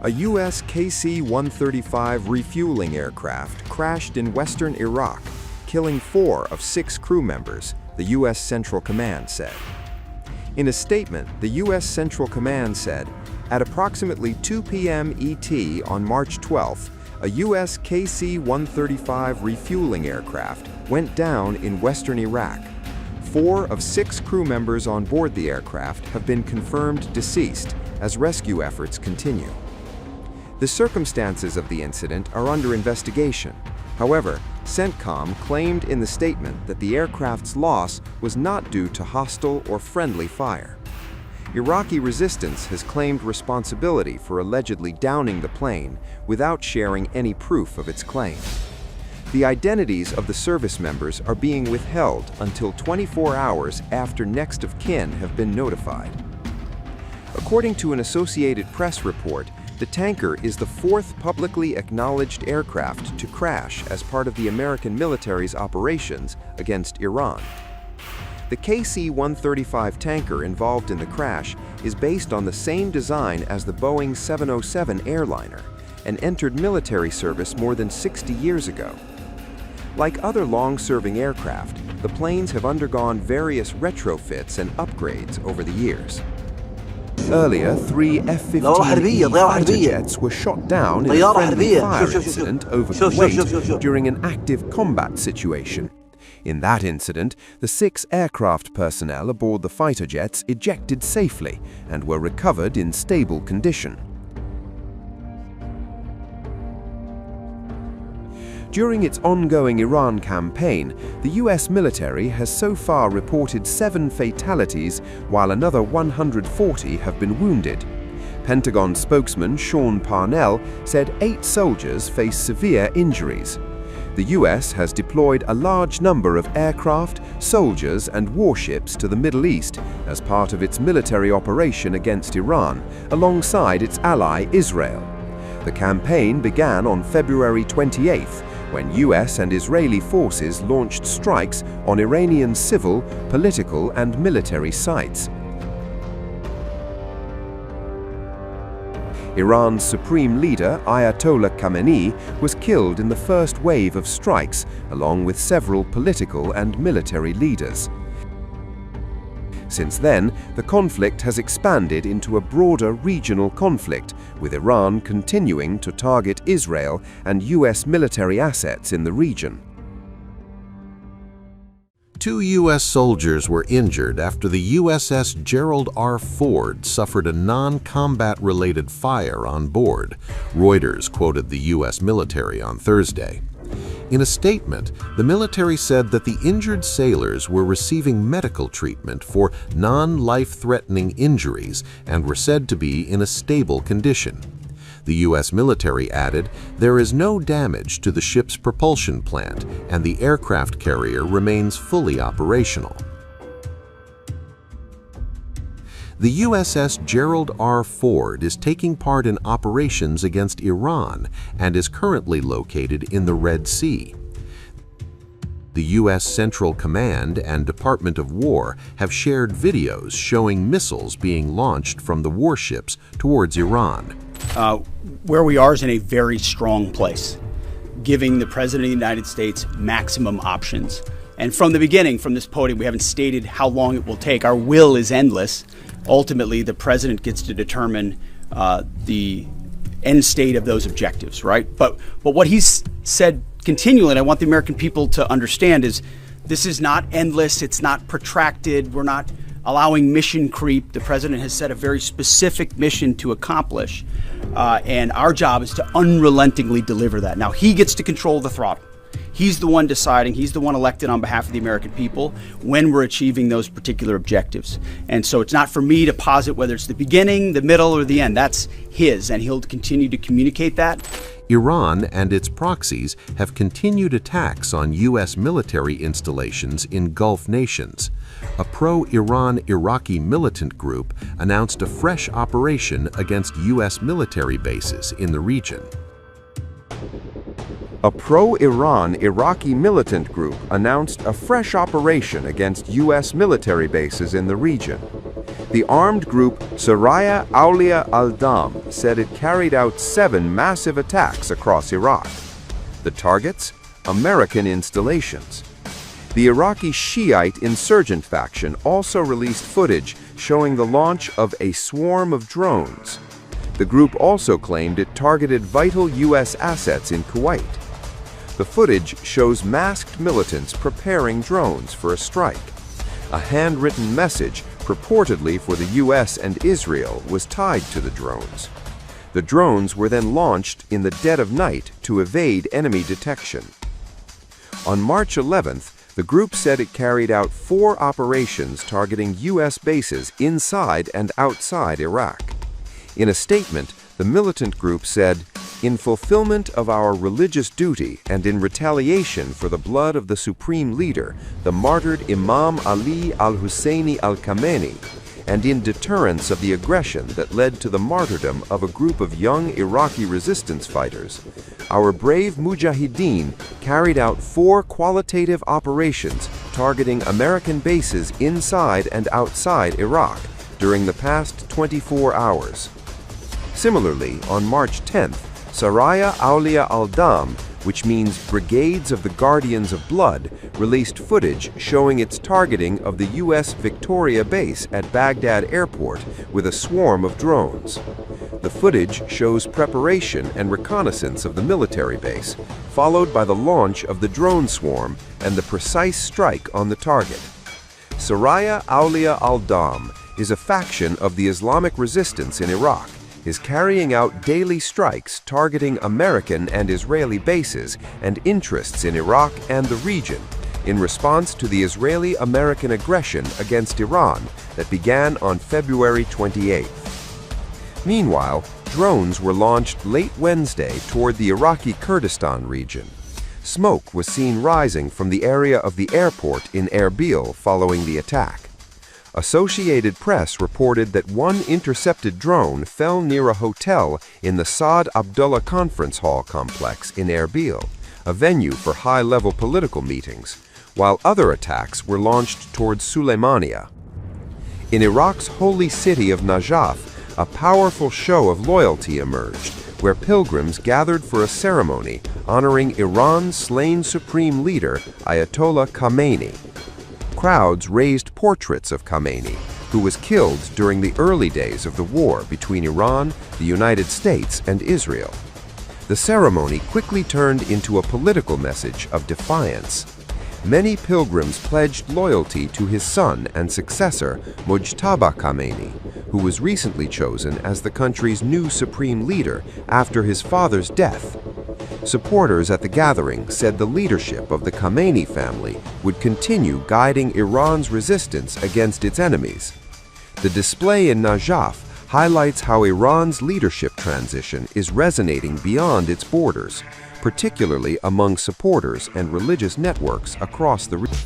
A U.S. KC-135 refueling aircraft crashed in western Iraq, killing 4 of 6 crew members, the U.S. Central Command said. In a statement, the U.S. Central Command said, at approximately 2 p.m. ET on March 12th, a U.S. KC-135 refueling aircraft went down in western Iraq. 4 of 6 crew members on board the aircraft have been confirmed deceased as rescue efforts continue. The circumstances of the incident are under investigation. However, CENTCOM claimed in the statement that the aircraft's loss was not due to hostile or friendly fire. Iraqi resistance has claimed responsibility for allegedly downing the plane without sharing any proof of its claim. The identities of the service members are being withheld until 24 hours after next of kin have been notified. According to an Associated Press report, the tanker is the 4th publicly acknowledged aircraft to crash as part of the American military's operations against Iran. The KC-135 tanker involved in the crash is based on the same design as the Boeing 707 airliner and entered military service more than 60 years ago. Like other long-serving aircraft, the planes have undergone various retrofits and upgrades over the years. Earlier, 3 F-15E fighter jets were shot down in a friendly fire incident over Kuwait during an active combat situation. In that incident, the 6 aircraft personnel aboard the fighter jets ejected safely and were recovered in stable condition. During its ongoing Iran campaign, the U.S. military has so far reported 7 fatalities, while another 140 have been wounded. Pentagon spokesman Sean Parnell said 8 soldiers face severe injuries. The U.S. has deployed a large number of aircraft, soldiers, and warships to the Middle East as part of its military operation against Iran, alongside its ally Israel. The campaign began on February 28th, when U.S. and Israeli forces launched strikes on Iranian civil, political, and military sites. Iran's supreme leader, Ayatollah Khamenei, was killed in the first wave of strikes, along with several political and military leaders. Since then, the conflict has expanded into a broader regional conflict, with Iran continuing to target Israel and U.S. military assets in the region. 2 U.S. soldiers were injured after the USS Gerald R. Ford suffered a non-combat-related fire on board, Reuters quoted the U.S. military on Thursday. In a statement, the military said that the injured sailors were receiving medical treatment for non-life-threatening injuries and were said to be in a stable condition. The U.S. military added, there is no damage to the ship's propulsion plant and the aircraft carrier remains fully operational. The USS Gerald R. Ford is taking part in operations against Iran and is currently located in the Red Sea. The U.S. Central Command and Department of War have shared videos showing missiles being launched from the warships towards Iran. Where we are is in a very strong place, giving the President of the United States maximum options. And from the beginning, from this podium, we haven't stated how long it will take. Our will is endless. Ultimately, the President gets to determine the end state of those objectives, right? But what he's said continually, and I want the American people to understand, is this is not endless, it's not protracted, we're not allowing mission creep. The President has set a very specific mission to accomplish, and our job is to unrelentingly deliver that. Now, he gets to control the throttle. He's the one deciding, he's the one elected on behalf of the American people when we're achieving those particular objectives. And so it's not for me to posit whether it's the beginning, the middle, or the end. That's his, and he'll continue to communicate that. Iran and its proxies have continued attacks on U.S. military installations in Gulf nations. A pro-Iran Iraqi militant group announced a fresh operation against U.S. military bases in the region. A pro-Iran Iraqi militant group announced a fresh operation against U.S. military bases in the region. The armed group Saraya Aulia al-Dam said it carried out 7 massive attacks across Iraq. The targets? American installations. The Iraqi Shiite insurgent faction also released footage showing the launch of a swarm of drones. The group also claimed it targeted vital U.S. assets in Kuwait. The footage shows masked militants preparing drones for a strike. A handwritten message, purportedly for the U.S. and Israel, was tied to the drones. The drones were then launched in the dead of night to evade enemy detection. On March 11th, the group said it carried out 4 operations targeting U.S. bases inside and outside Iraq. In a statement, the militant group said, "In fulfillment of our religious duty and in retaliation for the blood of the supreme leader, the martyred Imam Ali al-Husseini al-Khamenei, and in deterrence of the aggression that led to the martyrdom of a group of young Iraqi resistance fighters, our brave mujahideen carried out 4 qualitative operations targeting American bases inside and outside Iraq during the past 24 hours. Similarly, on March 10th, Saraya Aulia al-Dam, which means Brigades of the Guardians of Blood, released footage showing its targeting of the U.S. Victoria base at Baghdad Airport with a swarm of drones. The footage shows preparation and reconnaissance of the military base, followed by the launch of the drone swarm and the precise strike on the target. Saraya Aulia al-Dam is a faction of the Islamic resistance in Iraq, is carrying out daily strikes targeting American and Israeli bases and interests in Iraq and the region in response to the Israeli-American aggression against Iran that began on February 28th. Meanwhile, drones were launched late Wednesday toward the Iraqi Kurdistan region. Smoke was seen rising from the area of the airport in Erbil following the attack. Associated Press reported that one intercepted drone fell near a hotel in the Saad Abdullah Conference Hall complex in Erbil, a venue for high-level political meetings, while other attacks were launched towards Suleimania. In Iraq's holy city of Najaf, a powerful show of loyalty emerged, where pilgrims gathered for a ceremony honoring Iran's slain supreme leader, Ayatollah Khamenei. Crowds raised portraits of Khamenei, who was killed during the early days of the war between Iran, the United States, and Israel. The ceremony quickly turned into a political message of defiance. Many pilgrims pledged loyalty to his son and successor, Mujtaba Khamenei, who was recently chosen as the country's new supreme leader after his father's death. Supporters at the gathering said the leadership of the Khamenei family would continue guiding Iran's resistance against its enemies. The display in Najaf highlights how Iran's leadership transition is resonating beyond its borders, particularly among supporters and religious networks across the region.